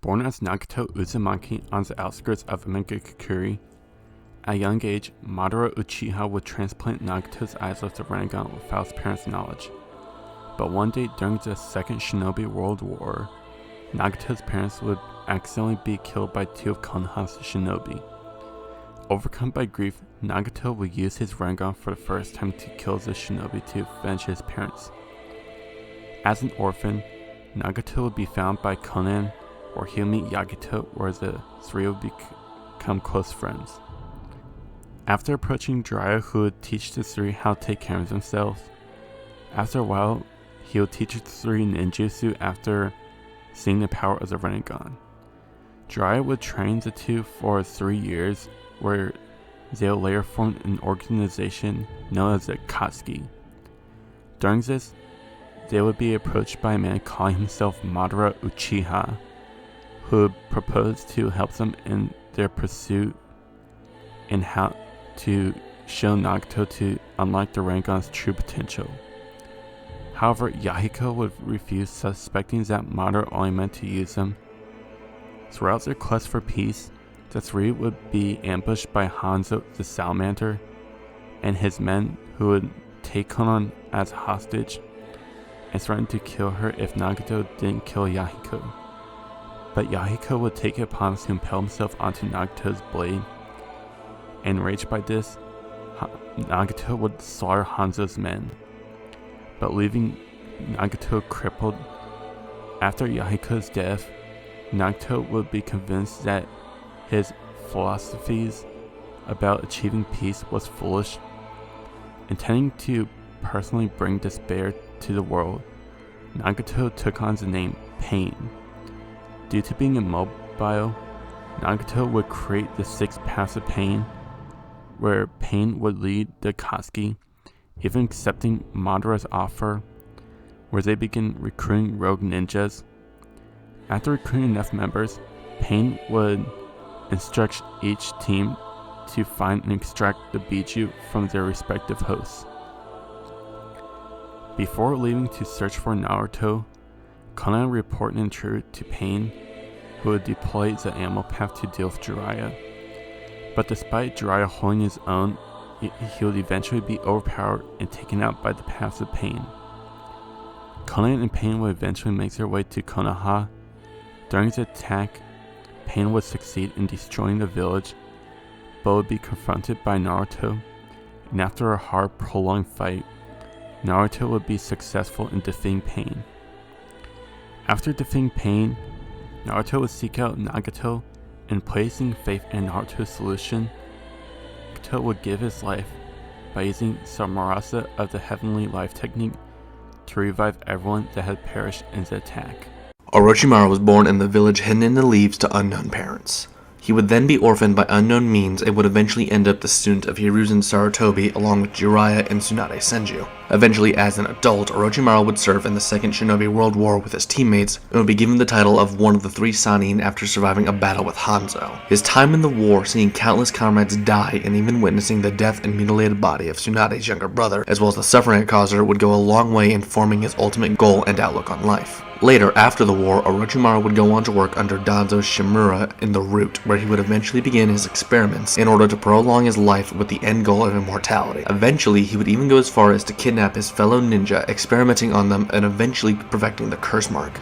Born as Nagato Uzumaki on the outskirts of Megakuri, at a young age, Madara Uchiha would transplant Nagato's eyes with the Rinnegan without his parents' knowledge. But one day during the Second Shinobi World War, Nagato's parents would accidentally be killed by two of Konoha's shinobi. Overcome by grief, Nagato would use his Rinnegan for the first time to kill the shinobi to avenge his parents. As an orphan, Nagato would be found by Conan, where he'll meet Yagito, where the three would become close friends. After approaching Jiraiya, who would teach the three how to take care of themselves, after a while, he would teach the three ninjutsu after seeing the power of the Rinnegan. Jiraiya would train the two for 3 years, where they'll later form an organization known as the Akatsuki. During this, they would be approached by a man calling himself Madara Uchiha, who would propose to help them in their pursuit and how to show Nagato to unlock the Rinnegan's true potential. However, Yahiko would refuse, suspecting that Madara only meant to use them. Throughout their quest for peace, the three would be ambushed by Hanzo the Salamander and his men, who would take Konan as a hostage and threaten to kill her if Nagato didn't kill Yahiko. But Yahiko would take it upon him to impel himself onto Nagato's blade. Enraged by this, Nagato would slaughter Hanzo's men, but leaving Nagato crippled. After Yahiko's death, Nagato would be convinced that his philosophies about achieving peace was foolish. Intending to personally bring despair to the world, Nagato took on the name Pain. Due to being immobile, Nagato would create the 6 paths of pain, where Pain would lead the Akatsuki, even accepting Madara's offer, where they begin recruiting rogue ninjas. After recruiting enough members, Pain would instruct each team to find and extract the Biju from their respective hosts. Before leaving to search for Naruto, Conan reported an intruder to Pain, who would deploy the animal path to deal with Jiraiya. But despite Jiraiya holding his own, he would eventually be overpowered and taken out by the paths of Pain. Conan and Pain would eventually make their way to Konoha. During the attack, Pain would succeed in destroying the village, but would be confronted by Naruto, and after a hard, prolonged fight, Naruto would be successful in defeating Pain. After defeating Pain, Naruto would seek out Nagato, and placing faith in Naruto's solution, Nagato would give his life by using Samarasa of the Heavenly Life technique to revive everyone that had perished in the attack. Orochimaru was born in the village hidden in the leaves to unknown parents. He would then be orphaned by unknown means and would eventually end up the student of Hiruzen Sarutobi along with Jiraiya and Tsunade Senju. Eventually, as an adult, Orochimaru would serve in the Second Shinobi World War with his teammates and would be given the title of one of the 3 Sannin after surviving a battle with Hanzo. His time in the war, seeing countless comrades die and even witnessing the death and mutilated body of Tsunade's younger brother, as well as the suffering it caused her, would go a long way in forming his ultimate goal and outlook on life. Later, after the war, Orochimaru would go on to work under Danzo Shimura in the Root, where he would eventually begin his experiments in order to prolong his life with the end goal of immortality. Eventually, he would even go as far as to kidnap his fellow ninja, experimenting on them and eventually perfecting the curse mark,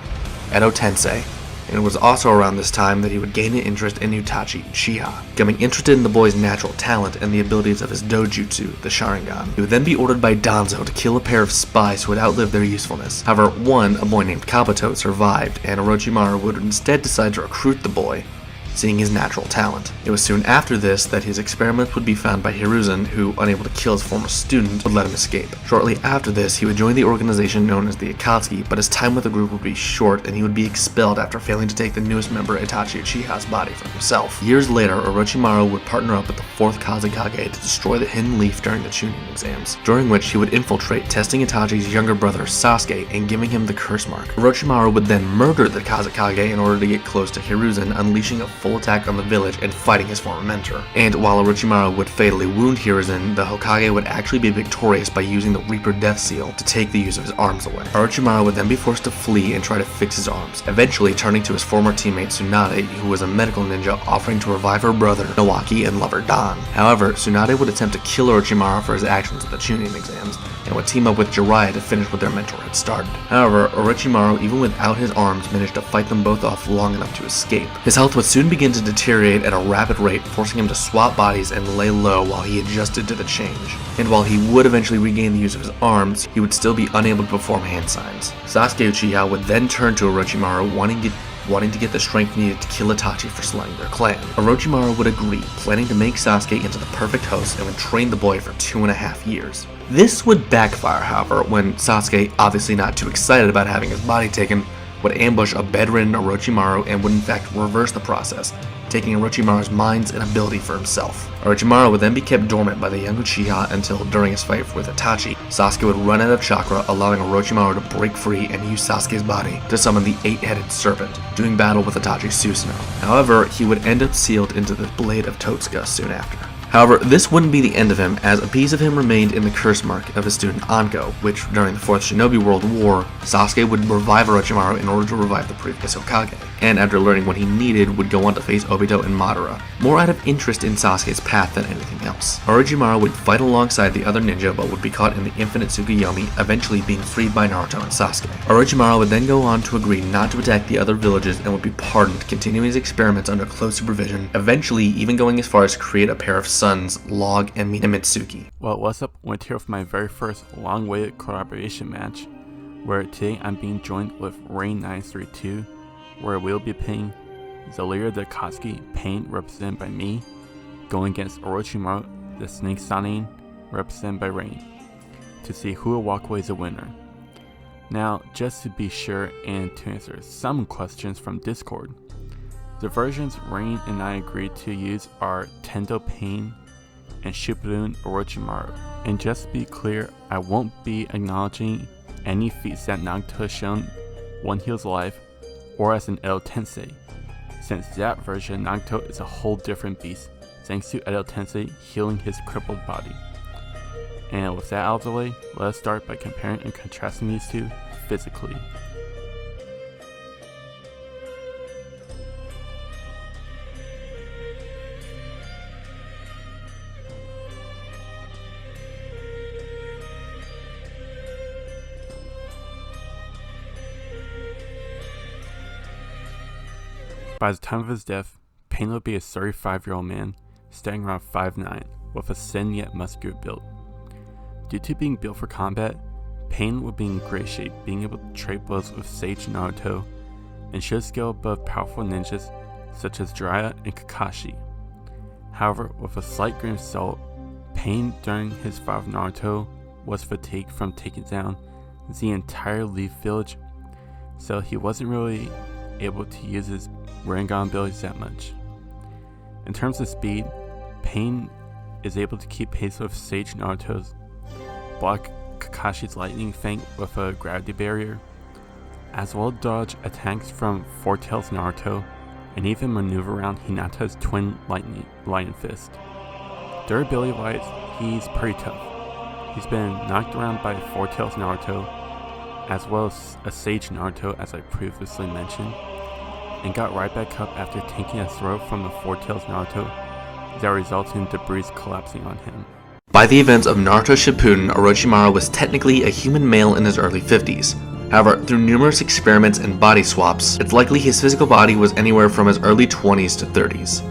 Edo Tensei. And it was also around this time that he would gain an interest in Itachi Uchiha, becoming interested in the boy's natural talent and the abilities of his dojutsu, the Sharingan. He would then be ordered by Danzo to kill a pair of spies who would outlive their usefulness. However, one, a boy named Kabuto, survived, and Orochimaru would instead decide to recruit the boy, seeing his natural talent. It was soon after this that his experiments would be found by Hiruzen, who, unable to kill his former student, would let him escape. Shortly after this, he would join the organization known as the Akatsuki, but his time with the group would be short and he would be expelled after failing to take the newest member Itachi Uchiha's body for himself. Years later, Orochimaru would partner up with the 4th Kazekage to destroy the Hidden Leaf during the Chunin exams, during which he would infiltrate, testing Itachi's younger brother Sasuke and giving him the curse mark. Orochimaru would then murder the Kazekage in order to get close to Hiruzen, unleashing a full attack on the village and fighting his former mentor. And while Orochimaru would fatally wound Hiruzen, the Hokage would actually be victorious by using the Reaper Death Seal to take the use of his arms away. Orochimaru would then be forced to flee and try to fix his arms, eventually turning to his former teammate Tsunade, who was a medical ninja, offering to revive her brother Nawaki and lover Dan. However, Tsunade would attempt to kill Orochimaru for his actions at the Chunin exams, and would team up with Jiraiya to finish what their mentor had started. However, Orochimaru, even without his arms, managed to fight them both off long enough to escape. His health would soon begin to deteriorate at a rapid rate, forcing him to swap bodies and lay low while he adjusted to the change. And while he would eventually regain the use of his arms, he would still be unable to perform hand signs. Sasuke Uchiha would then turn to Orochimaru, wanting to get the strength needed to kill Itachi for slaying their clan. Orochimaru would agree, planning to make Sasuke into the perfect host and would train the boy for 2.5 years. This would backfire, however, when Sasuke, obviously not too excited about having his body taken, would ambush a bedridden Orochimaru and would in fact reverse the process, taking Orochimaru's minds and ability for himself. Orochimaru would then be kept dormant by the young Uchiha until, during his fight with Itachi, Sasuke would run out of chakra, allowing Orochimaru to break free and use Sasuke's body to summon the 8-headed serpent, doing battle with Itachi's Susanoo. However, he would end up sealed into the Blade of Totsuka soon after. However, this wouldn't be the end of him, as a piece of him remained in the curse mark of his student Anko, which, during the 4th Shinobi World War, Sasuke would revive Orochimaru in order to revive the previous Hokage, and after learning what he needed, would go on to face Obito and Madara, more out of interest in Sasuke's path than anything else. Orochimaru would fight alongside the other ninja, but would be caught in the infinite Tsukuyomi, eventually being freed by Naruto and Sasuke. Orochimaru would then go on to agree not to attack the other villages and would be pardoned, continuing his experiments under close supervision, eventually even going as far as to create a pair of sons, Log and Mitsuki. Well, what's up? Went here with my very first long-awaited collaboration match, where today I'm being joined with Rain 932, where we'll be playing the leader of the Akatsuki Pain, represented by me, going against Orochimaru, the Snake Sanin, represented by Rain, to see who will walk away as a winner. Now, just to be sure and to answer some questions from Discord, the versions Rain and I agreed to use are Tendo Pain and Shippuden Orochimaru. And just to be clear, I won't be acknowledging any feats that Nagato has shown when he was alive, or as an Edo Tensei, since that version Nagato is a whole different beast, thanks to Edo Tensei healing his crippled body. And with that out of the way, let us start by comparing and contrasting these two physically. By the time of his death, Pain would be a 35-year-old man, standing around 5'9", with a thin yet muscular build. Due to being built for combat, Pain would be in great shape, being able to trade blows with Sage Naruto, and should scale above powerful ninjas such as Jiraiya and Kakashi. However, with a slight grain of salt, Pain during his fight with Naruto was fatigued from taking down the entire Leaf Village, so he wasn't really able to use his Rinnegan abilities that much. In terms of speed, Pain is able to keep pace with Sage Naruto's, block Kakashi's lightning fang with a gravity barrier, as well as dodge attacks from Four Tails Naruto, and even maneuver around Hinata's twin lightning fist. Durability wise, he's pretty tough. He's been knocked around by Four Tails Naruto, as well as a Sage Naruto, as I previously mentioned, and got right back up after taking a throw from the Four Tails Naruto that resulted in debris collapsing on him. By the events of Naruto Shippuden, Orochimaru was technically a human male in his early 50s. However, through numerous experiments and body swaps, it's likely his physical body was anywhere from his early 20s to 30s.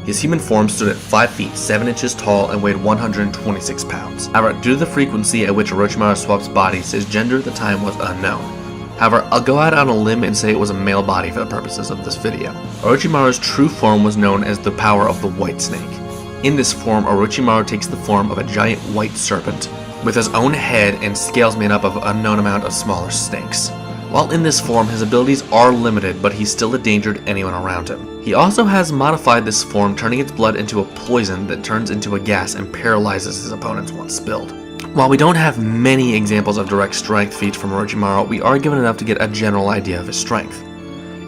His human form stood at 5 feet 7 inches tall and weighed 126 pounds. However, due to the frequency at which Orochimaru swaps bodies, his gender at the time was unknown. However, I'll go out on a limb and say it was a male body for the purposes of this video. Orochimaru's true form was known as the power of the White Snake. In this form, Orochimaru takes the form of a giant white serpent, with his own head and scales made up of an unknown amount of smaller snakes. While in this form, his abilities are limited, but he's still a danger to anyone around him. He also has modified this form, turning its blood into a poison that turns into a gas and paralyzes his opponents once spilled. While we don't have many examples of direct strength feats from Orochimaru, we are given enough to get a general idea of his strength.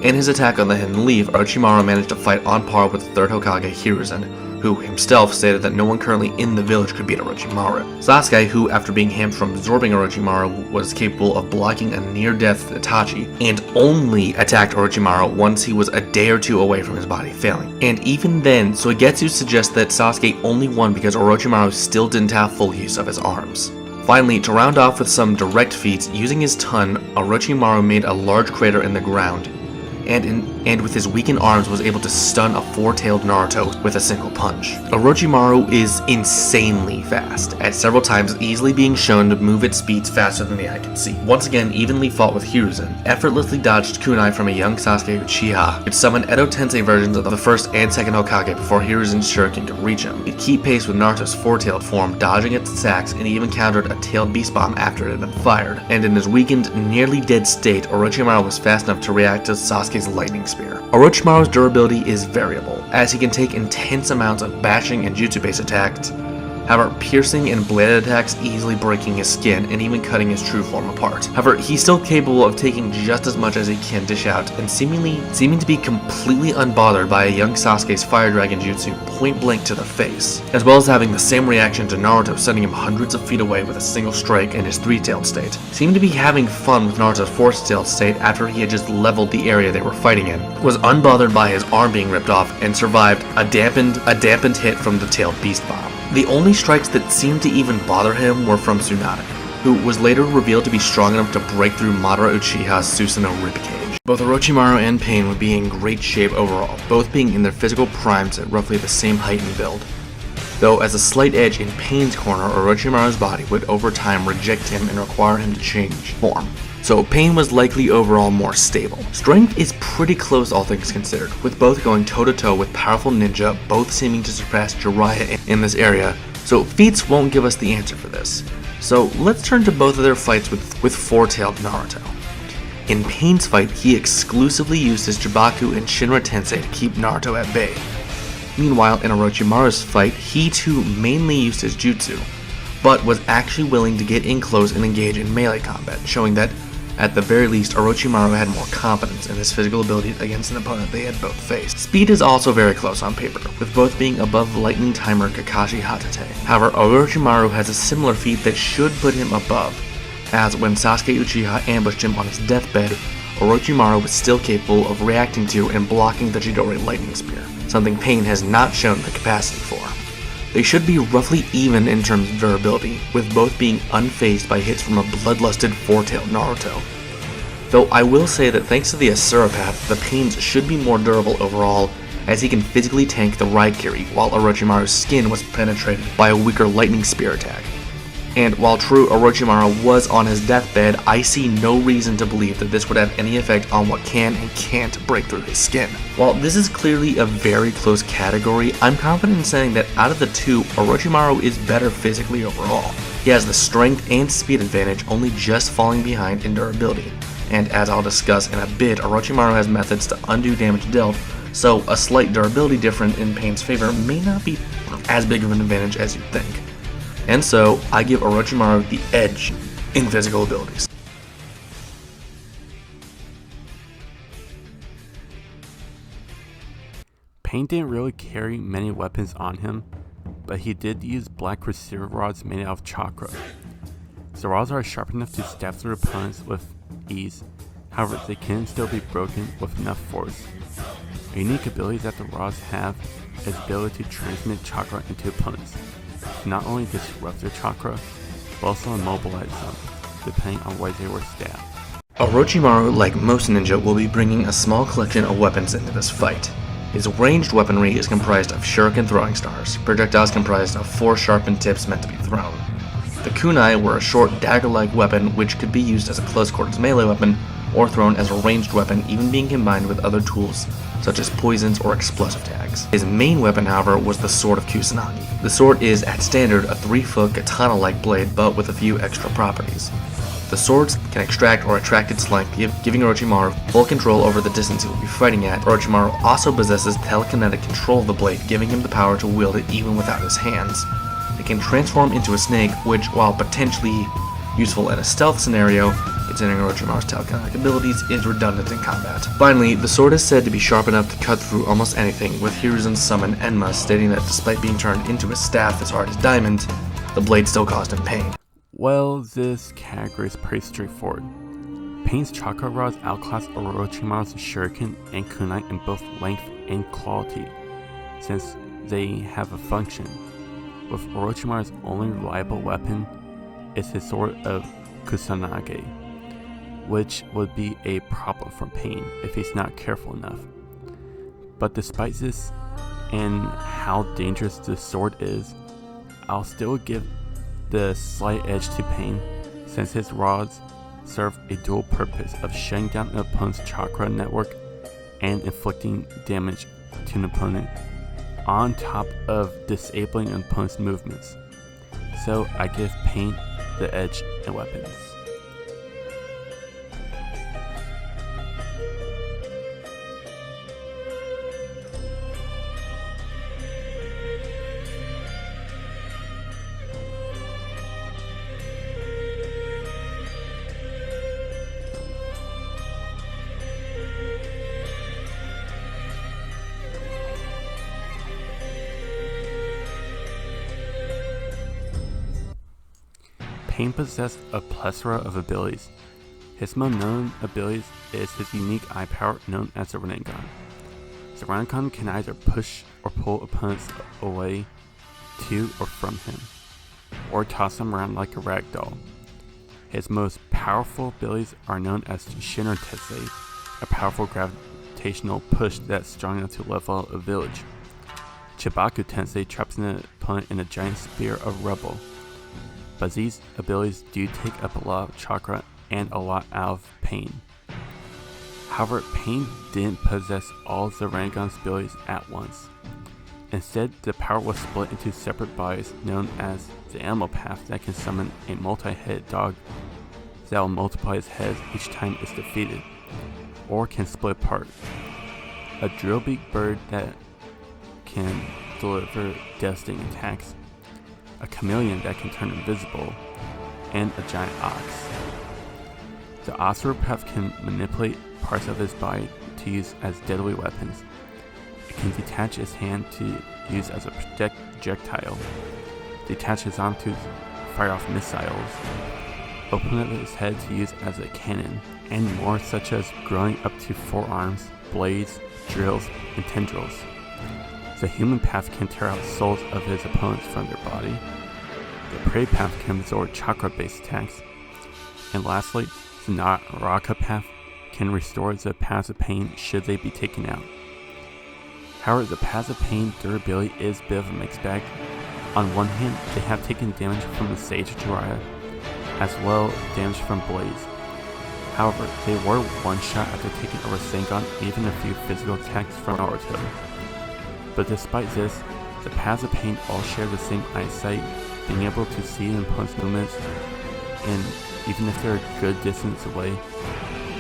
In his attack on the Hidden Leaf, Orochimaru managed to fight on par with the 3rd Hokage Hiruzen, who himself stated that no one currently in the village could beat Orochimaru. Sasuke, who after being hampered from absorbing Orochimaru was capable of blocking a near-death Itachi, and only attacked Orochimaru once he was a day or two away from his body failing. And even then, Soigetsu suggests that Sasuke only won because Orochimaru still didn't have full use of his arms. Finally, to round off with some direct feats, using his ton, Orochimaru made a large crater in the ground, and with his weakened arms was able to stun a 4-tailed Naruto with a single punch. Orochimaru is insanely fast, at several times easily being shown to move at speeds faster than the eye can see. Once again, evenly fought with Hiruzen, effortlessly dodged kunai from a young Sasuke Uchiha, could summon Edo Tensei versions of the 1st and 2nd Hokage before Hiruzen's shuriken could reach him. He'd keep pace with Naruto's 4-tailed form, dodging its attacks, and even countered a tailed beast bomb after it had been fired. And in his weakened, nearly dead state, Orochimaru was fast enough to react to Sasuke's lightning spear. Orochimaru's durability is variable, as he can take intense amounts of bashing and jutsu-based attacks, however, piercing and bladed attacks easily breaking his skin and even cutting his true form apart. However, he's still capable of taking just as much as he can dish out, and seeming to be completely unbothered by a young Sasuke's Fire Dragon jutsu point blank to the face, as well as having the same reaction to Naruto sending him hundreds of feet away with a single strike in his 3-tailed state. Seemed to be having fun with Naruto's 4th-tailed state after he had just leveled the area they were fighting in, was unbothered by his arm being ripped off, and survived a dampened hit from the tailed beast bomb. The only strikes that seemed to even bother him were from Tsunade, who was later revealed to be strong enough to break through Madara Uchiha's Susanoo ribcage. Both Orochimaru and Pain would be in great shape overall, both being in their physical primes at roughly the same height and build. Though as a slight edge in Pain's corner, Orochimaru's body would over time reject him and require him to change form. So Pain was likely overall more stable. Strength is pretty close all things considered, with both going toe-to-toe with powerful ninja, both seeming to surpass Jiraiya in this area, so feats won't give us the answer for this. So let's turn to both of their fights with 4-tailed Naruto. In Pain's fight, he exclusively used his Jibaku and Shinra Tensei to keep Naruto at bay. Meanwhile, in Orochimaru's fight, he too mainly used his jutsu, but was actually willing to get in close and engage in melee combat, showing that at the very least, Orochimaru had more confidence in his physical abilities against an opponent they had both faced. Speed is also very close on paper, with both being above lightning timer Kakashi Hattate. However, Orochimaru has a similar feat that should put him above, as when Sasuke Uchiha ambushed him on his deathbed, Orochimaru was still capable of reacting to and blocking the Chidori lightning spear, something Pain has not shown the capacity for. They should be roughly even in terms of durability, with both being unfazed by hits from a bloodlusted 4-tailed Naruto. Though I will say that thanks to the Asura path, the Pains should be more durable overall, as he can physically tank the Raikiri, while Orochimaru's skin was penetrated by a weaker lightning spear attack. And while true Orochimaru was on his deathbed, I see no reason to believe that this would have any effect on what can and can't break through his skin. While this is clearly a very close category, I'm confident in saying that out of the two, Orochimaru is better physically overall. He has the strength and speed advantage, only just falling behind in durability. And as I'll discuss in a bit, Orochimaru has methods to undo damage dealt, so a slight durability difference in Pain's favor may not be as big of an advantage as you'd think. And so, I give Orochimaru the edge in physical abilities. Pain didn't really carry many weapons on him, but he did use black Kusira rods made out of chakra. The rods are sharp enough to stab through opponents with ease, however they can still be broken with enough force. A unique ability that the rods have is the ability to transmit chakra into opponents. Not only disrupt their chakra, but also immobilize them, depending on where they were stabbed. Orochimaru, like most ninja, will be bringing a small collection of weapons into this fight. His ranged weaponry is comprised of shuriken throwing stars, projectiles comprised of 4 sharpened tips meant to be thrown. The kunai were a short dagger-like weapon which could be used as a close-quarters melee weapon or thrown as a ranged weapon, even being combined with other tools such as poisons or explosive tags. His main weapon, however, was the Sword of Kusanagi. The sword is, at standard, a 3-foot katana-like blade, but with a few extra properties. The swords can extract or attract its length, giving Orochimaru full control over the distance he will be fighting at. Orochimaru also possesses telekinetic control of the blade, giving him the power to wield it even without his hands. It can transform into a snake, which, while potentially useful in a stealth scenario, considering Orochimaru's telekinetic abilities is redundant in combat. Finally, the sword is said to be sharp enough to cut through almost anything, with Hiruzen's summon Enma stating that despite being turned into a staff as hard as diamond, the blade still caused him pain. Well, this category is pretty straightforward. Pain's chakra rods outclass Orochimaru's shuriken and kunai in both length and quality, since they have a function, with Orochimaru's only reliable weapon is his sword of Kusanage, which would be a problem for Pain if he's not careful enough. But despite this and how dangerous the sword is, I'll still give the slight edge to Pain, since his rods serve a dual purpose of shutting down an opponent's chakra network and inflicting damage to an opponent, on top of disabling an opponent's movements. So I give Pain the edge in weapons. Pain possessed a plethora of abilities. His most known abilities is his unique eye power known as the Rinnegan. The Rinnegan can either push or pull opponents away to or from him, or toss them around like a rag doll. His most powerful abilities are known as Shinra Tensei, a powerful gravitational push that's strong enough to level out a village. Chibaku Tensei traps an opponent in a giant sphere of rubble. But these abilities do take up a lot of chakra and a lot out of Pain. However, Pain didn't possess all of the Rinnegan's abilities at once. Instead, the power was split into separate bodies known as the Animal Path that can summon a multi-headed dog that will multiply its heads each time it's defeated, or can split apart. A drillbeak bird that can deliver devastating attacks, a chameleon that can turn invisible, and a giant ox. The Osteopath can manipulate parts of his body to use as deadly weapons. It can detach his hand to use as a projectile, detach his arm to fire off missiles, open up his head to use as a cannon, and more, such as growing up to 4 arms, blades, drills, and tendrils. The human path can tear out souls of his opponents from their body. The prey path can absorb chakra-based attacks. And lastly, the Naraka path can restore the paths of pain should they be taken out. However, the paths of pain durability is a bit of a mixed bag. On one hand, they have taken damage from the Sage of Jiraiya, as well as damage from Blaze. However, they were one-shot after taking over Rasengan, even a few physical attacks from Naruto. But despite this, the paths of pain all share the same eyesight, being able to see an opponent's movements, and even if they're a good distance away,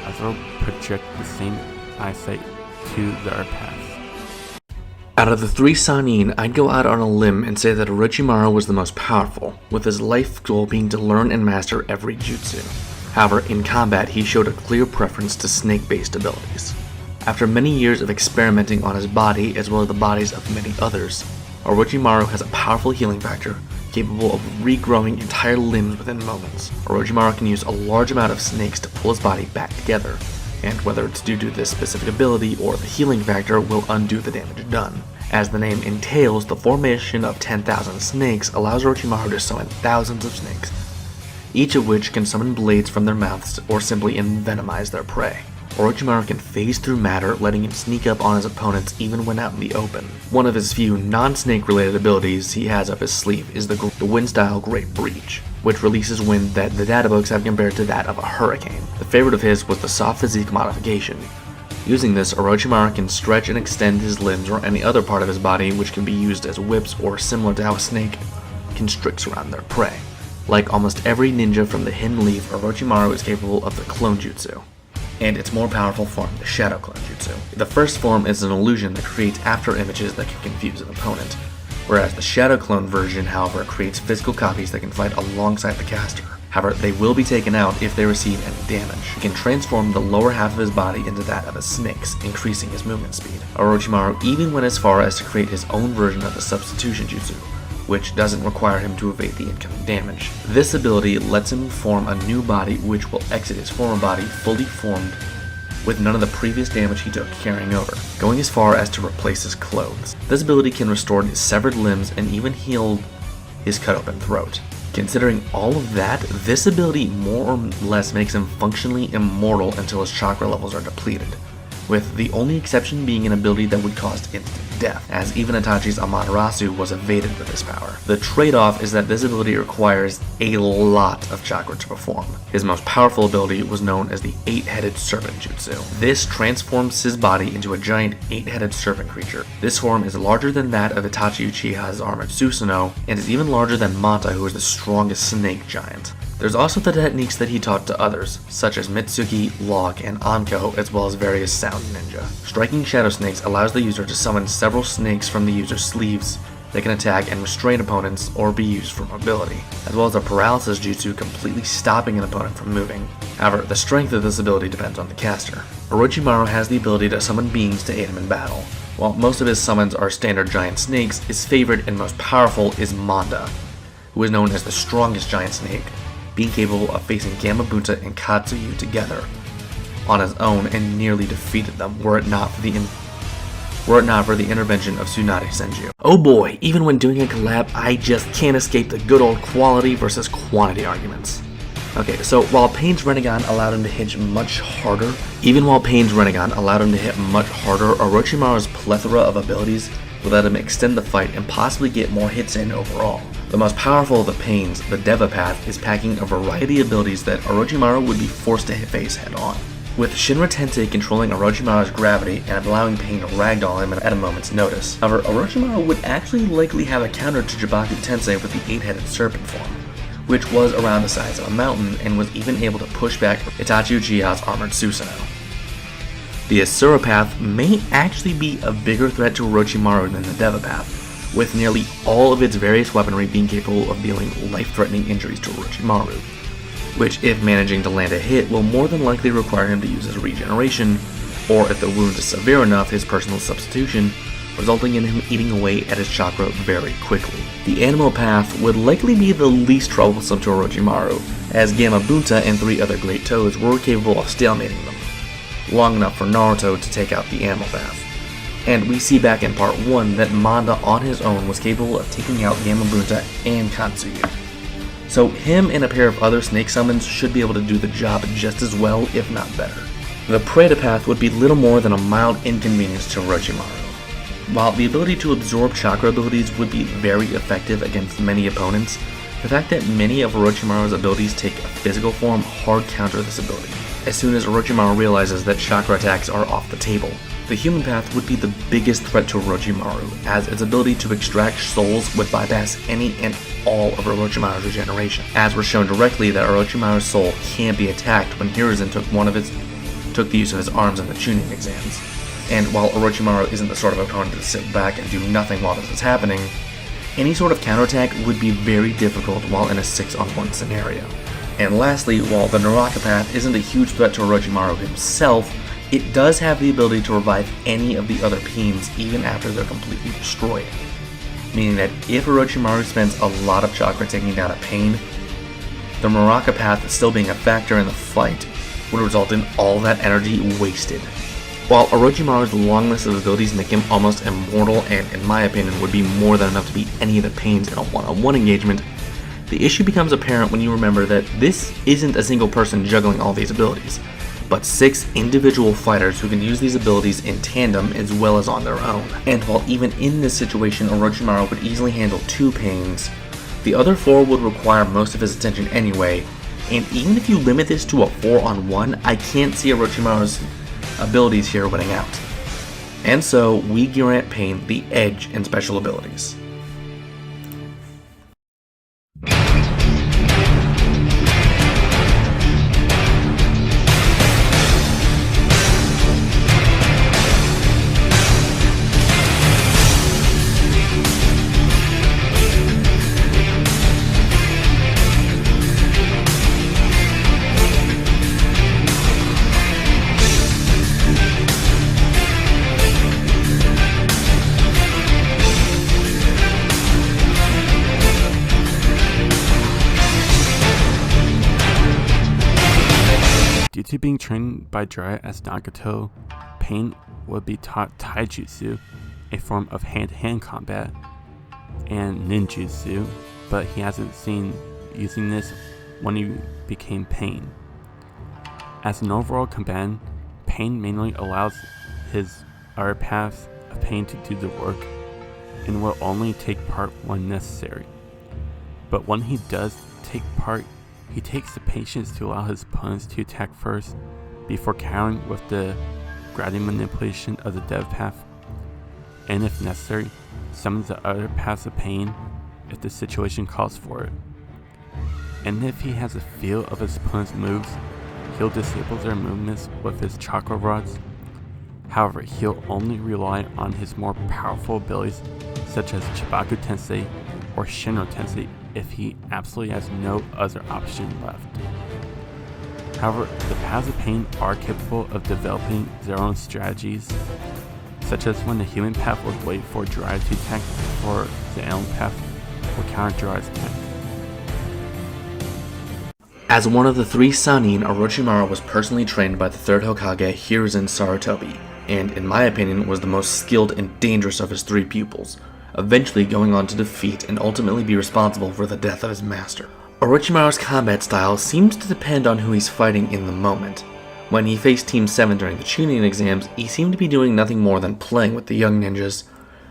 as well project the same eyesight to the other paths. Out of the 3 Sannin, I'd go out on a limb and say that Orochimaru was the most powerful, with his life goal being to learn and master every jutsu. However, in combat, he showed a clear preference to snake-based abilities. After many years of experimenting on his body as well as the bodies of many others, Orochimaru has a powerful healing factor, capable of regrowing entire limbs within moments. Orochimaru can use a large amount of snakes to pull his body back together, and whether it's due to this specific ability or the healing factor will undo the damage done. As the name entails, the formation of 10,000 snakes allows Orochimaru to summon thousands of snakes, each of which can summon blades from their mouths or simply envenomize their prey. Orochimaru can phase through matter, letting him sneak up on his opponents even when out in the open. One of his few non-snake related abilities he has up his sleeve is the wind-style Great Breach, which releases wind that the databooks have compared to that of a hurricane. The favorite of his was the soft physique modification. Using this, Orochimaru can stretch and extend his limbs or any other part of his body, which can be used as whips or similar to how a snake constricts around their prey. Like almost every ninja from the Hidden Leaf, Orochimaru is capable of the Clone Jutsu, and its more powerful form, the Shadow Clone Jutsu. The first form is an illusion that creates after images that can confuse an opponent, whereas the Shadow Clone version, however, creates physical copies that can fight alongside the caster. However, they will be taken out if they receive any damage. He can transform the lower half of his body into that of a snake's, increasing his movement speed. Orochimaru even went as far as to create his own version of the substitution jutsu, which doesn't require him to evade the incoming damage. This ability lets him form a new body which will exit his former body fully formed with none of the previous damage he took carrying over, going as far as to replace his clothes. This ability can restore his severed limbs and even heal his cut open throat. Considering all of that, this ability more or less makes him functionally immortal until his chakra levels are depleted, with the only exception being an ability that would cause instant death, as even Itachi's Amaterasu was evaded with this power. The trade-off is that this ability requires a lot of chakra to perform. His most powerful ability was known as the 8-headed serpent jutsu. This transforms his body into a giant 8-headed serpent creature. This form is larger than that of Itachi Uchiha's armored Susanoo, and is even larger than Mata, who is the strongest snake giant. There's also the techniques that he taught to others, such as Mitsuki, Log, and Anko, as well as various sound ninja. Striking shadow snakes allows the user to summon several snakes from the user's sleeves that can attack and restrain opponents or be used for mobility, as well as a paralysis jutsu completely stopping an opponent from moving. However, the strength of this ability depends on the caster. Orochimaru has the ability to summon beings to aid him in battle. While most of his summons are standard giant snakes, his favorite and most powerful is Manda, who is known as the strongest giant snake, being capable of facing Gamabunta and Katsuyu together on his own and nearly defeated them were it not for the intervention of Tsunade Senju. Oh boy, even when doing a collab, I just can't escape the good old quality versus quantity arguments. Okay, so while Pain's Rinnegan allowed him to hit much harder, Orochimaru's plethora of abilities would let him extend the fight and possibly get more hits in overall. The most powerful of the Pains, the Deva Path, is packing a variety of abilities that Orochimaru would be forced to face head on, with Shinra Tensei controlling Orochimaru's gravity and allowing Pain to ragdoll him at a moment's notice. However, Orochimaru would actually likely have a counter to Jibaku Tensei with the 8-headed serpent form, which was around the size of a mountain and was even able to push back Itachi Uchiha's armored Susanoo. The Asura Path may actually be a bigger threat to Orochimaru than the Deva Path, with nearly all of its various weaponry being capable of dealing life-threatening injuries to Orochimaru, which, if managing to land a hit, will more than likely require him to use his regeneration, or if the wound is severe enough, his personal substitution, resulting in him eating away at his chakra very quickly. The Animal Path would likely be the least troublesome to Orochimaru, as Gamabunta and 3 other Great Toads were capable of stalemating them, long enough for Naruto to take out the Animal Path. And we see back in part 1 that Manda on his own was capable of taking out Gamabunta and Katsuyu. So him and a pair of other snake summons should be able to do the job just as well, if not better. The Preda Path would be little more than a mild inconvenience to Orochimaru. While the ability to absorb chakra abilities would be very effective against many opponents, the fact that many of Orochimaru's abilities take a physical form hard counter this ability. As soon as Orochimaru realizes that chakra attacks are off the table, the Human Path would be the biggest threat to Orochimaru, as its ability to extract souls would bypass any and all of Orochimaru's regeneration, as was shown directly that Orochimaru's soul can't be attacked when Hiruzen took the use of his arms in the Chunin exams. And while Orochimaru isn't the sort of opponent to sit back and do nothing while this is happening, any sort of counterattack would be very difficult while in a 6-on-1 scenario. And lastly, while the Naraka Path isn't a huge threat to Orochimaru himself, it does have the ability to revive any of the other Pains even after they're completely destroyed. Meaning that if Orochimaru spends a lot of chakra taking down a Pain, the Naraka Path still being a factor in the fight would result in all that energy wasted. While Orochimaru's long list of abilities make him almost immortal and, in my opinion, would be more than enough to beat any of the Pains in a one-on-one engagement, the issue becomes apparent when you remember that this isn't a single person juggling all these abilities, but 6 individual fighters who can use these abilities in tandem as well as on their own. And while even in this situation Orochimaru would easily handle 2 Pains, the other 4 would require most of his attention anyway, and even if you limit this to a 4-on-1, I can't see Orochimaru's abilities here winning out. And so we grant Pain the edge in special abilities. being trained by Jiraiya as Nagato, Pain would be taught taijutsu, a form of hand-to-hand combat, and ninjutsu, but he hasn't seen using this when he became Pain. As an overall combatant, Pain mainly allows his other paths of Pain to do the work and will only take part when necessary. But when he does take part, he takes the patience to allow his opponents to attack first before countering with the grounding manipulation of the dev path, and if necessary, summons the other paths of Pain if the situation calls for it. And if he has a feel of his opponent's moves, he'll disable their movements with his chakra rods. However, he'll only rely on his more powerful abilities such as Chibaku Tensei or Shinro Tensei if he absolutely has no other option left. However, the paths of Pain are capable of developing their own strategies, such as when the human path would wait for Jiraiya to attack before the animal path would counter Jiraiya's attack. As one of the 3 Sannin, Orochimaru was personally trained by the 3rd Hokage Hiruzen Sarutobi, and in my opinion was the most skilled and dangerous of his 3 pupils, eventually going on to defeat and ultimately be responsible for the death of his master. Orochimaru's combat style seems to depend on who he's fighting in the moment. When he faced Team 7 during the Chunin exams, he seemed to be doing nothing more than playing with the young ninjas,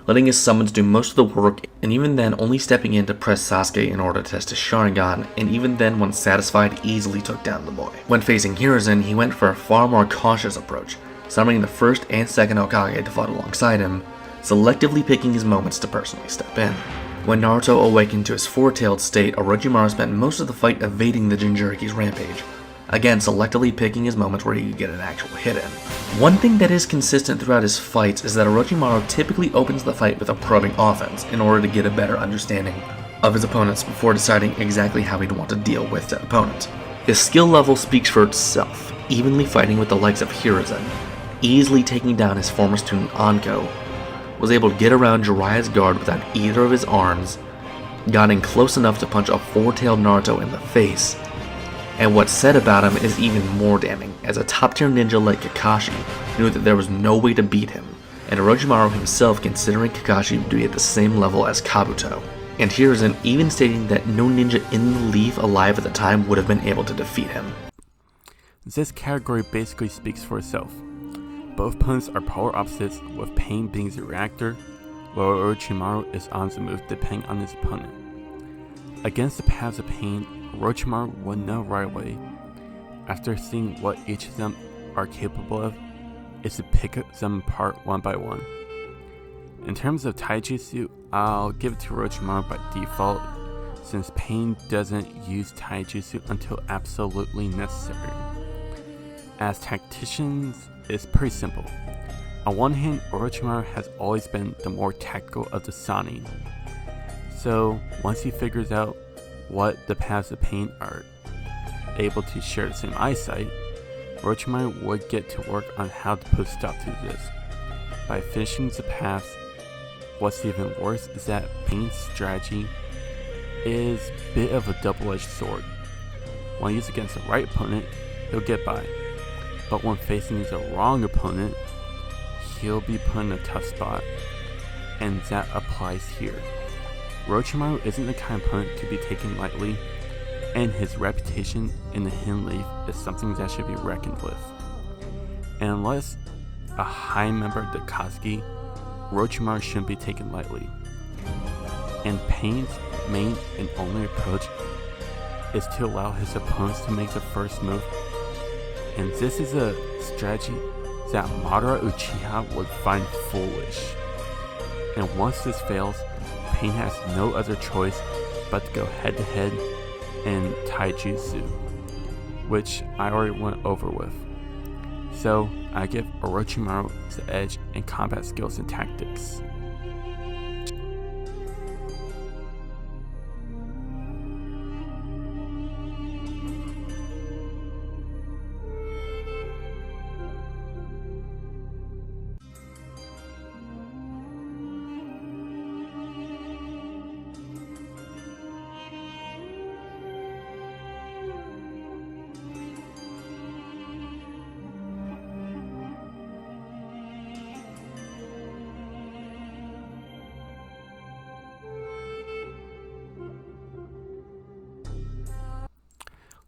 letting his summons do most of the work, and even then only stepping in to press Sasuke in order to test his Sharingan, and even then when satisfied easily took down the boy. When facing Hiruzen, he went for a far more cautious approach, summoning the 1st and 2nd Hokage to fight alongside him, selectively picking his moments to personally step in. When Naruto awakened to his 4-tailed state, Orochimaru spent most of the fight evading the Jinchuriki's rampage, again selectively picking his moments where he could get an actual hit in. One thing that is consistent throughout his fights is that Orochimaru typically opens the fight with a probing offense in order to get a better understanding of his opponents before deciding exactly how he'd want to deal with that opponent. His skill level speaks for itself, evenly fighting with the likes of Hiruzen, easily taking down his former student Anko, was able to get around Jiraiya's guard without either of his arms, got in close enough to punch a 4-tailed Naruto in the face, and what's said about him is even more damning, as a top-tier ninja like Kakashi knew that there was no way to beat him, and Orochimaru himself considering Kakashi to be at the same level as Kabuto, and Hiruzen even stating that no ninja in the leaf alive at the time would have been able to defeat him. This category basically speaks for itself. Both opponents are polar opposites, with Pain being the reactor, while Orochimaru is on the move depending on his opponent. Against the paths of Pain, Orochimaru would know right away, after seeing what each of them are capable of, is to pick them apart one by one. In terms of taijutsu, I'll give it to Orochimaru by default, since Pain doesn't use taijutsu until absolutely necessary. As tacticians, it's pretty simple. On one hand, Orochimaru has always been the more tactical of the Sannin, so once he figures out what the paths of Pain are able to share the same eyesight, Orochimaru would get to work on how to put a stop to this. By finishing the paths, what's even worse is that Pain's strategy is a bit of a double-edged sword. When used against the right opponent, he'll get by, but when facing the wrong opponent, he'll be put in a tough spot, and that applies here. Orochimaru isn't the kind of opponent to be taken lightly, and his reputation in the Hidden Leaf is something that should be reckoned with. And unless a high member of the Akatsuki, Orochimaru shouldn't be taken lightly. And Pain's main and only approach is to allow his opponents to make the first move, and this is a strategy that Madara Uchiha would find foolish. And once this fails, Pain has no other choice but to go head to head in taijutsu, which I already went over with. So I give Orochimaru the edge in combat skills and tactics.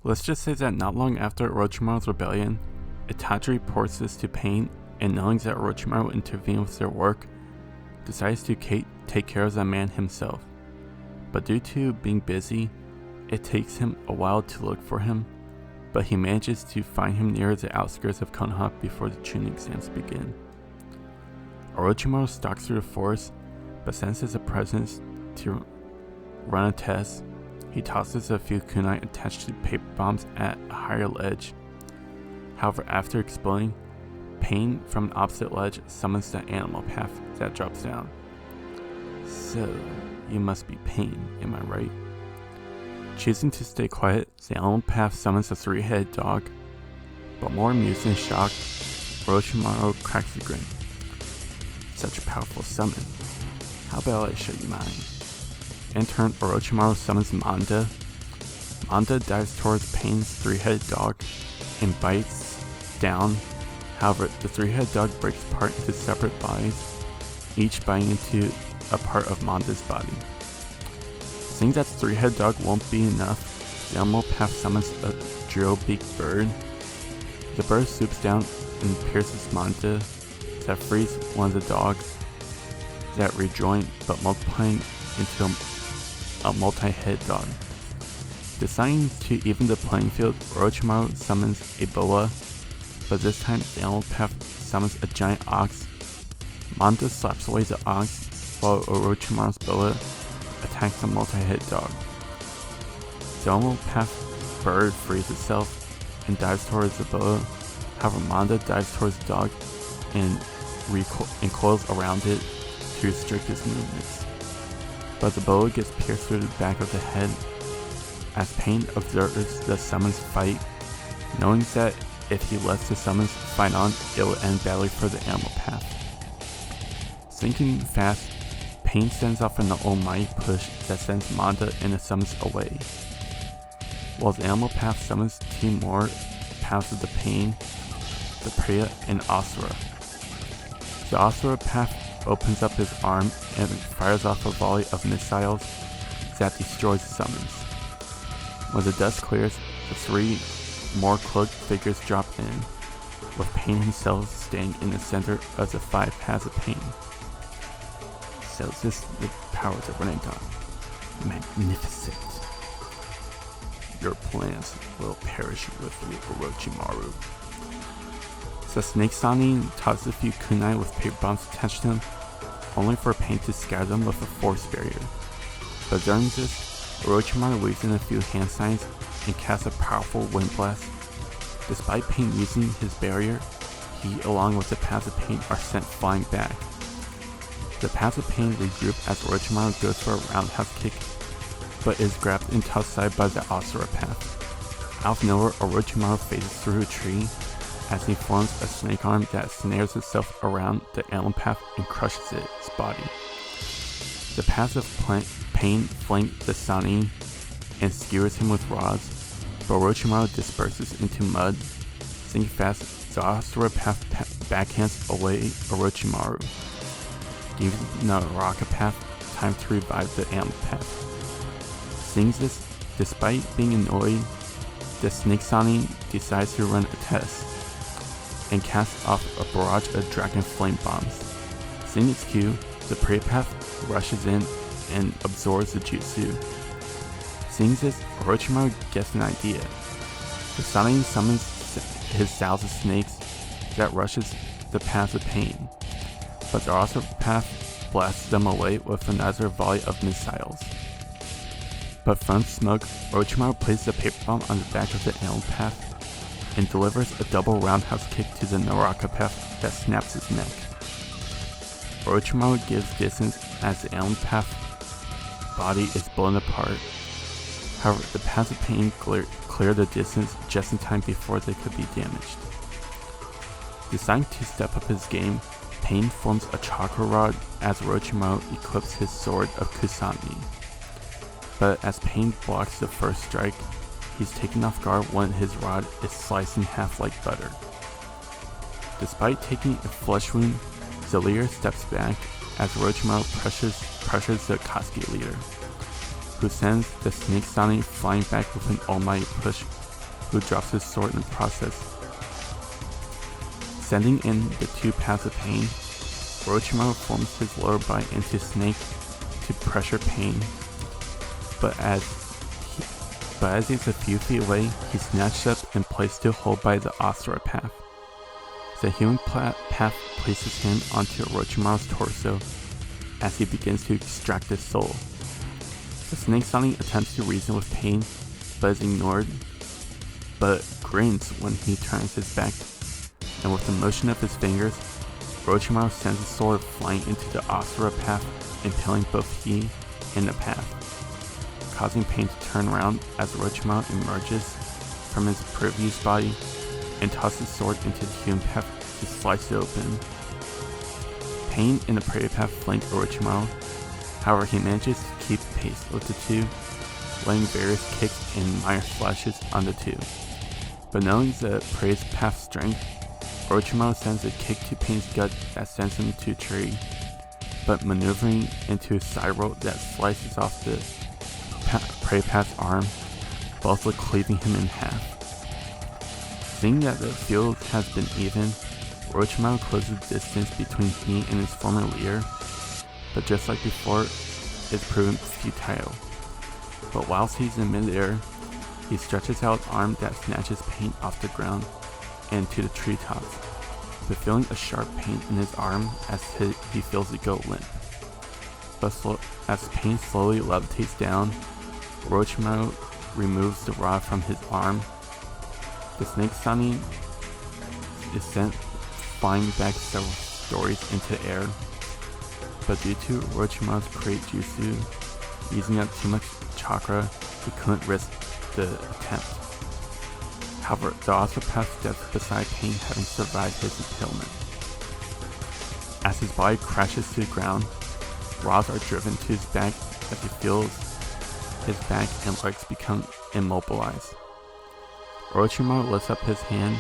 Let's just say that not long after Orochimaru's rebellion, Itachi reports this to Pain, and knowing that Orochimaru intervened with their work, decides to take care of the man himself. But due to being busy, it takes him a while to look for him, but he manages to find him near the outskirts of Konoha before the Chunin exams begin. Orochimaru stalks through the forest, but senses a presence to run a test. He tosses a few kunai attached to paper bombs at a higher ledge. However, after exploding, Pain from the opposite ledge summons the animal path that drops down. So, you must be Pain, am I right? Choosing to stay quiet, the animal path summons a three-headed dog, but more amused and shocked, Orochimaru cracks a grin. Such a powerful summon. How about I show you mine? In turn, Orochimaru summons Manda. Manda dives towards Pain's three-headed dog and bites down. However, the three-headed dog breaks apart into separate bodies, each biting into a part of Manda's body. Seeing that the three-headed dog won't be enough, the animal path summons a drill-beaked bird. The bird swoops down and pierces Manda, that frees one of the dogs that rejoin, but multiplying into a multi-headed dog. Deciding to even the playing field, Orochimaru summons a boa, but this time the animal path summons a giant ox. Manda slaps away the ox, while Orochimaru's boa attacks the multi-headed dog. The animal path bird frees itself and dives towards the boa. However, Manda dives towards the dog and coils around it to restrict its movements. But the boa gets pierced through the back of the head. As Pain observes the summons fight, knowing that if he lets the summons fight on, it will end badly for the animal path. Thinking fast, Pain sends off an almighty push that sends Manda and the summons away. While the animal path summons two more paths of the Pain, the Priya and Asura. The Asura path opens up his arm and fires off a volley of missiles that destroys the summons. When the dust clears, the three more cloaked figures drop in, with Pain himself staying in the center of the five paths of Pain. So this is the power of the Rinnegan. Magnificent. Your plans will perish with you, Orochimaru. The snake Sanin tosses a few kunai with paper bombs attached to them, only for Pain to scatter them with a force barrier. But during this, Orochimaru weaves in a few hand signs and casts a powerful wind blast. Despite Pain using his barrier, he, along with the Paths of Pain, are sent flying back. The Paths of Pain regroup as Orochimaru goes for a roundhouse kick, but is grabbed and tossed aside by the Asura path. Out of nowhere, Orochimaru phases through a tree as he forms a snake arm that snares itself around the animal path and crushes its body. The Paths of Pain flank the Sanin and skewers him with rods, but Orochimaru disperses into mud. Thinking fast, the Asura path backhands away Orochimaru, giving Naraka path time to revive the animal path. Seeing this, despite being annoyed, the snake Sanin decides to run a test and casts off a barrage of dragon flame bombs. Seeing its cue, the prey path rushes in and absorbs the Jutsu. Seeing this, Orochimaru gets an idea. The Sanin summons his thousand snakes that rushes the Paths of Pain, but the Asura path blasts them away with another volley of missiles. But from smoke, Orochimaru places a paper bomb on the back of the animal path and delivers a double roundhouse kick to the Naraka path that snaps his neck. Orochimaru gives distance as the animal path body is blown apart. However, the Paths of Pain clear the distance just in time before they could be damaged. Deciding to step up his game, Pain forms a chakra rod as Orochimaru equips his sword of Kusami. But as Pain blocks the first strike, he's taken off guard when his rod is sliced in half like butter. Despite taking a flesh wound, the leader steps back as Orochimaru pressures the Akatsuki leader, who sends the snake Sanin flying back with an almighty push who drops his sword in the process. Sending in the 2 paths of Pain, Orochimaru forms his lower bite into Snake to pressure Pain, but as he's a few feet away, he's snatched up and placed to hold by the Asura path. The healing path places him onto Orochimaru's torso as he begins to extract his soul. The Snake Sonic attempts to reason with Pain, but is ignored, but grins when he turns his back, and with the motion of his fingers, Orochimaru sends his sword flying into the Asura path, impaling both he and the path, causing Pain to turn around as Orochimaru emerges from his previous body and tosses his sword into the human path to slice it open. Pain and the prey path flank Orochimaru, however he manages to keep pace with the two, laying various kicks and minor slashes on the two. But knowing the prey path's strength, Orochimaru sends a kick to Pain's gut that sends him to a tree, but maneuvering into a side roll that slices off the prey path's arm, also cleaving him in half. Seeing that the field has been even, Orochimaru closes the distance between he and his former leader, but just like before, it's proven futile. But whilst he's in midair, he stretches out his arm that snatches Pain off the ground and to the treetops, but feeling a sharp pain in his arm as he feels it go limp. But as Pain slowly levitates down, Orochimaru removes the rod from his arm. The Snake Sonic is sent flying back several stories into the air, but due to Orochimaru's great Jutsu using up too much chakra, he couldn't risk the attempt. However, the Asura path steps beside Pain, having survived his impalement. As his body crashes to the ground, rods are driven to his back as he feels his back and legs become immobilized. Orochimaru lifts up his hand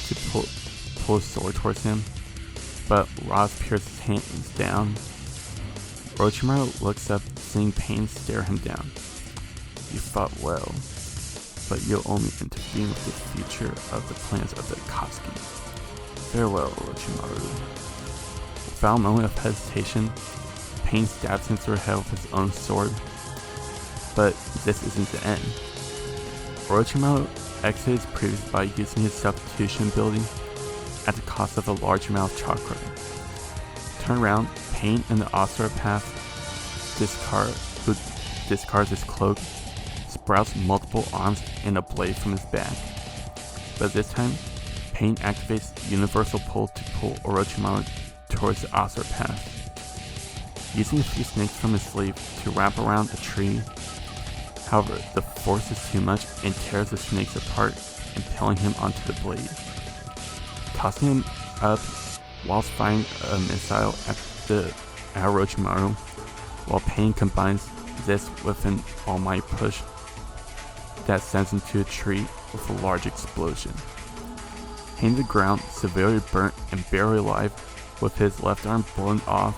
to pull his sword towards him, but rods pierce his hands down. Orochimaru looks up, seeing Pain stare him down. "You fought well, but you'll only intervene with the future of the plans of the Akatsuki. Farewell, Orochimaru." Without a moment of hesitation, Pain stabs him through the head with his own sword. But this isn't the end. Orochimaru exits his previous by using his substitution ability at the cost of a large amount of chakra. Turn around, Pain in the Asura path who discards his cloak, sprouts multiple arms and a blade from his back. But this time, Pain activates Universal Pull to pull Orochimaru towards the Asura path. Using a few snakes from his sleeve to wrap around a tree, however, the force is too much and tears the snakes apart, impaling him onto the blade. Tossing him up whilst firing a missile at Orochimaru, while Pain combines this with an all-might push that sends him to a tree with a large explosion. Hitting the ground, severely burnt and barely alive, with his left arm blown off,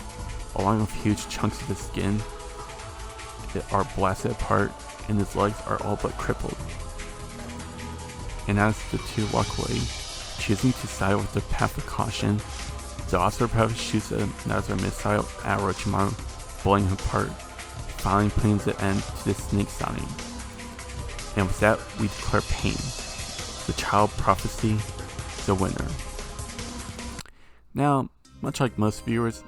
along with huge chunks of his skin that are blasted apart, and his legs are all but crippled. And as the two walk away, choosing to side with the path of caution, the Asura path shoots another missile at Orochimaru, blowing him apart, finally putting the end to the Snake Sonic. And with that, we declare Pain, the child prophecy, the winner. Now, much like most viewers,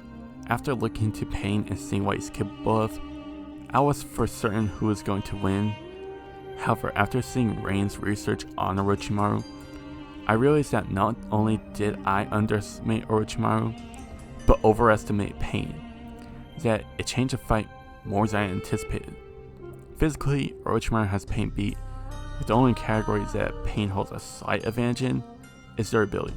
after looking into Pain and seeing what he's capable of, I was for certain who was going to win. However, after seeing Rain's research on Orochimaru, I realized that not only did I underestimate Orochimaru, but overestimate Pain. That it changed the fight more than I anticipated. Physically, Orochimaru has Pain beat, with the only categories that Pain holds a slight advantage in is durability.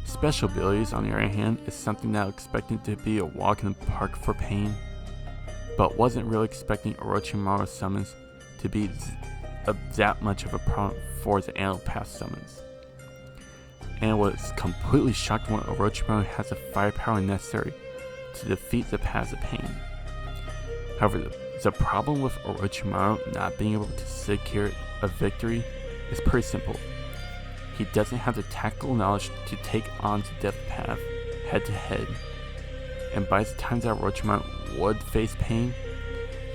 Special abilities, on the other hand, is something that I was expecting to be a walk in the park for Pain, but wasn't really expecting Orochimaru's summons to be that much of a problem for the Animal-Path summons. And was completely shocked when Orochimaru has the firepower necessary to defeat the Paths of Pain. However, the problem with Orochimaru not being able to secure a victory is pretty simple. He doesn't have the tactical knowledge to take on the death path head to head, and by the time that Orochimaru would face Pain,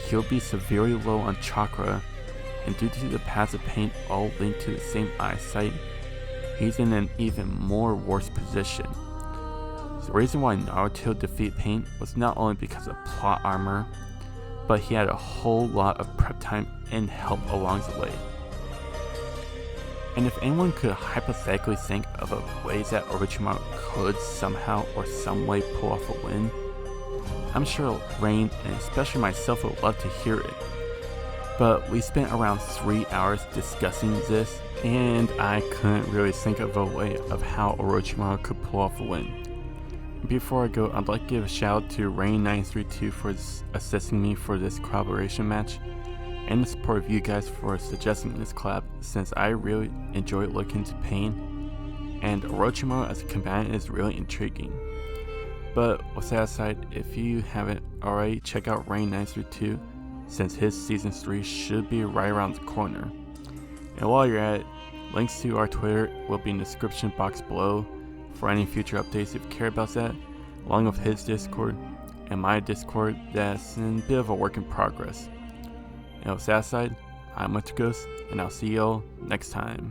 he'll be severely low on chakra, and due to the paths of Pain all linked to the same eyesight, he's in an even more worse position. The reason why Naruto defeated Pain was not only because of plot armor, but he had a whole lot of prep time and help along the way. And if anyone could hypothetically think of a way that Orochimaru could somehow or some way pull off a win, I'm sure Rain and especially myself would love to hear it. But we spent around 3 hours discussing this, and I couldn't really think of a way of how Orochimaru could pull off a win. Before I go, I'd like to give a shout out to Rain932 for assisting me for this collaboration match, and the support of you guys for suggesting this collab, since I really enjoy looking into Pain, and Orochimaru as a combatant is really intriguing. But with that aside, if you haven't already, check out Rain932, since his Season 3 should be right around the corner. And while you're at it, links to our Twitter will be in the description box below for any future updates if you care about that, along with his Discord and my Discord that's in a bit of a work in progress. And with that aside, I'm Ghost, and I'll see y'all next time.